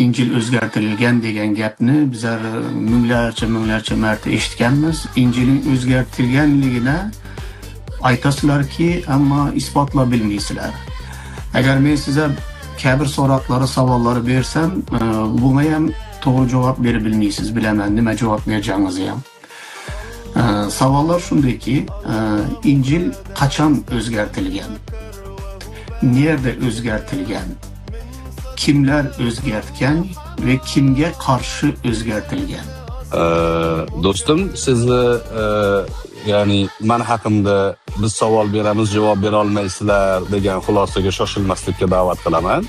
İncil o'zgartirilgan degan gapni bizlar minglarcha marta eshitganmiz. İncilning o'zgartirilganligini aytasizlarki, ammo isbotlab bilmaysizlar. Agar men sizga kabi so'roqlari, savollari bersam, bunga ham to'g'ri javob berib bilmaysiz, bilaman nima javob berjagingizni ham. Savollar shundayki, İncil qachon o'zgartirilgan? Nerede o'zgartirilgan? Kimlar o'zgartgan ve kimga qarshi o'zgartirilgan? Do'stim, sizni ya'ni men haqimda biz savol beramiz, javob bera olmaysizlar degan xulosaga shoshilmaslikka da'vat qilaman.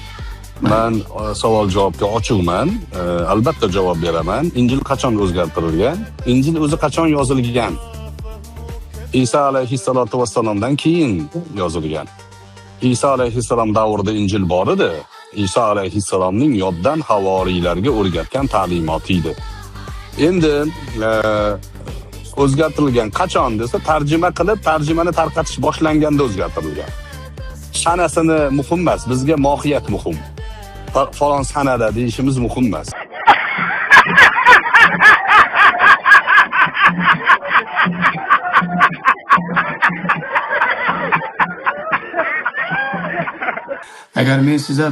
Men savol javobga ochiqman, albatta javob beraman. Injil qachon o'zgartirilgan? Injil o'zi qachon yozilgan? Isa alayhissalatu vassalomdan keyin yozilgan. İsa alayhissalom davrida Injil bor edi. İsa alayhissalomning yoddan havoriylarga o'rgatgan ta'limoti edi. Endi o'zgartirilgan qachon desa, tarjima qilib, tarjimani tarqatish boshlanganda o'zgartirilgan. Sanasini muhim emas, bizga mohiyat muhim. Falon sanada deyishimiz muhim emas. Agar men sizga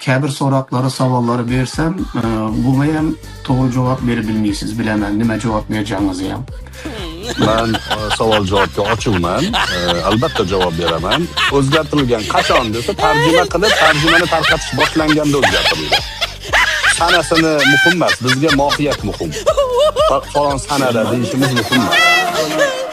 kabi so'roqlari, savollari bersam, bunga ham to'g'ri javob berib bilmaysiz, bilaman nima javob berjagingizni ham. Men savol javobga ochiqman, albatta javob beraman. O'zgartirilgan qachon desa, tarjima qilib, tarjimani tarqatish boshlanganda o'zgartirilgan. Sanasini muhim emas, bizga mohiyat muhim. Falon sanada deyishimiz muhim emas.